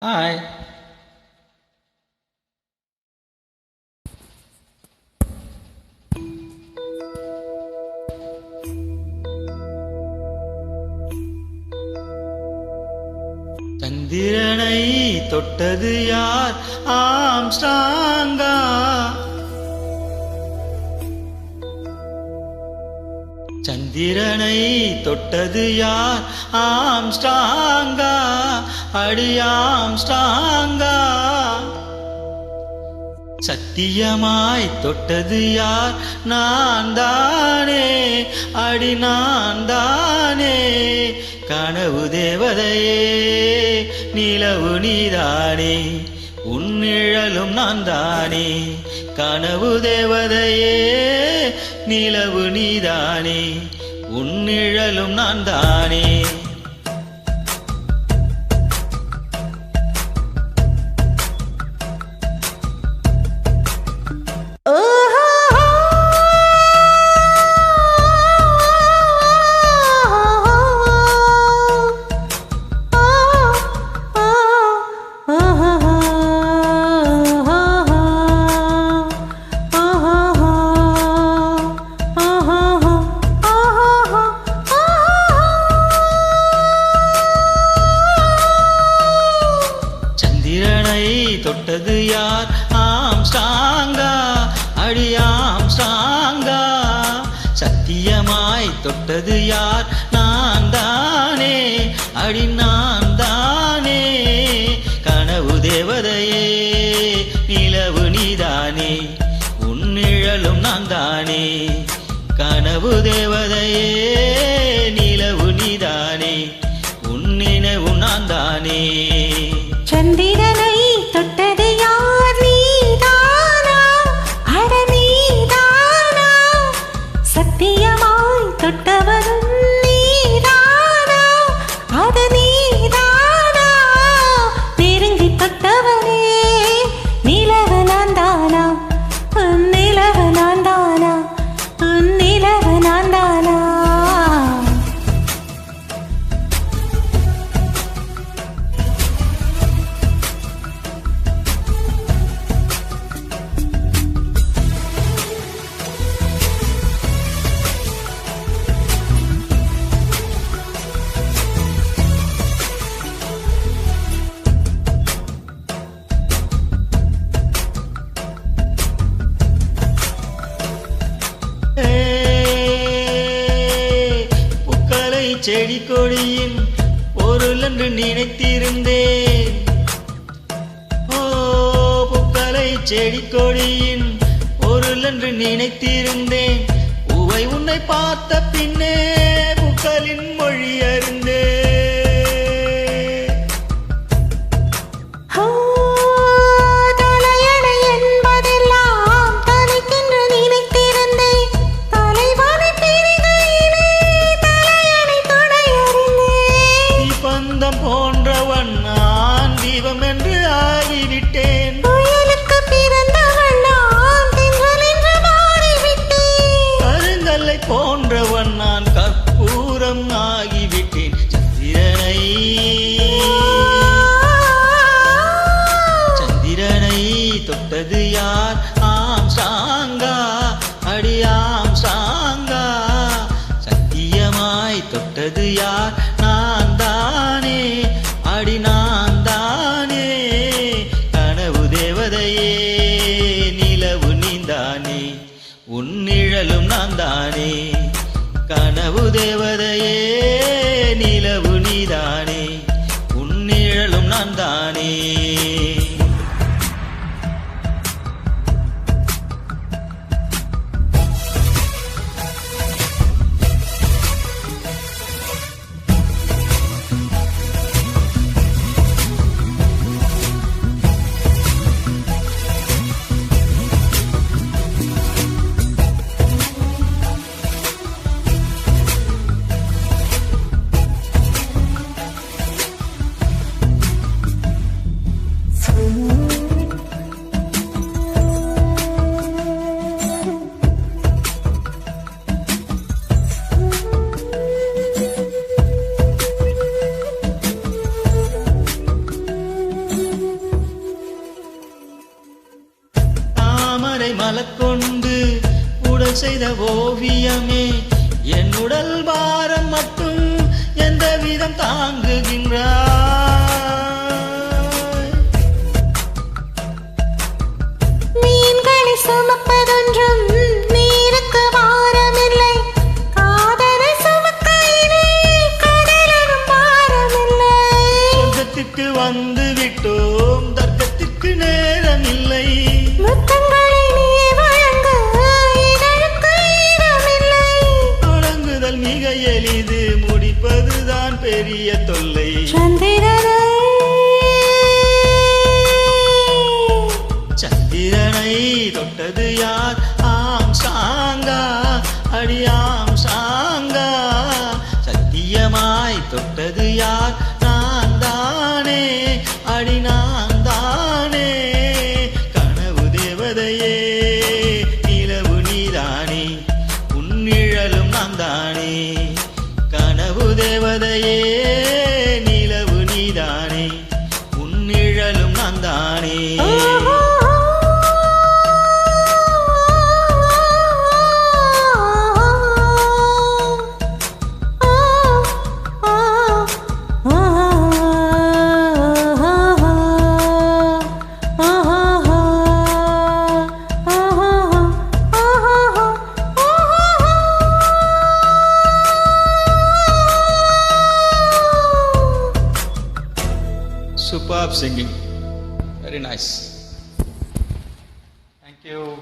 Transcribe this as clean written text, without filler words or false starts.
Hi. சந்திரனை தொட்டது யார்? ஆம்ஸ்ட்ராங்கா? சந்திரனை தொட்டது யார்? ஆம்ஸ்ட்ராங்கா? அடி ஆம்ஸ்ட்ராங்கா? சத்தியமாய் தொட்டது யார்? நான் தானே, அடி நான் தானே. கனவு தேவதையே, நிலவு நீதானே, உன் நிழலும் நான் தானே. கனவு தேவதையே, நிலவு நீதானே, உன் நிழலும் நான் தானே. தொட்டது யார்? ஆம்ஸ்ட்ராங்கா? அடி ஆம்ஸ்ட்ராங்கா? சத்தியமாய் தொட்டது யார்? நான் தானே, அடி நான் தானே. கனவு தேவதையே, நிலவு நீதானே, உன் நிழலும் நான் தானே. கனவு தேவதையே, நிலவு நீதானே, உன் நினைவு நான் தானே. சந்திரனை தொட்டது யார்? நீதானா? அட நீதானா? சத்தியமாய் தொட்டவரும் நீதானா? அது நீதானா? நெருங்கி தொட்டவனே, நிலவு நான் தானா? நிலவு நான் தானா? நிலவு நான் தானா? பூக்களை செடி கொடியின் பொருள் என்று நினைத்திருந்தேன். ஓ, பூக்களை செடி கொடியின் பொருள் என்று நினைத்திருந்தேன். பூவை உன்னை பார்த்த பின்னே பூக்களின் மொழி அறிந்தேன். போன்றவன் நான் தீபம் என்று ஆகிவிட்டேன். புயலுக்கு பிறந்தவன் நான் தென்றல் என்று மாறிவிட்டேன். கருங்கல்லை போன்றவன் நான் கற்பூரம் ஆகிவிட்டேன். சந்திரனை சந்திரனை தொட்டது யார்? ஆம்ஸ்ட்ராங்கா? அடி ஆம்ஸ்ட்ராங்கா? சத்தியமாய் தொட்டது யார்? நான் தானே, அடி நான் தானே. கனவு தேவதையே, நிலவு நீந்தானே, உன் நிழலும் நான் தானே. கனவு தேவதையே, நிலவு நீதானே, உன் நிழலும் நான் தானே. மலக்கொண்டு உடல் செய்த ஓவியமே என் உடல் பாரம் மட்டும் எந்த விதம் தாங்குகின்றாய் மீன்களை சுமப்பதொன்றும் நீருக்கு பாரமில்லை காதலை சுமக்கையிலே கடலும் பாரமில்லை சொர்க்கத்திற்கு வந்து விட்டோம் தர்க்கத்திற்கு நேரமில்லை முத்தங்களை நீ வழங்க இதழுக்கு ஈரமில்லை தொடங்குதல் மிக எளிது முடிப்பதுதான் பெரிய தொல்லை சந்திரனை தொட்டது யார் ஆம் சாங்கா அடியாம் சாங்கா சத்தியமாய் தொட்டது யார் நான் தானே அடி நான் தானே கனவு தேவதையே நிலவு நீதானே உன்னிழலும் நான் தானே கனவு தேவதையே நிலவு நீதானே உன்னிழலும் நான் தானே Superb singing, very nice. Thank you.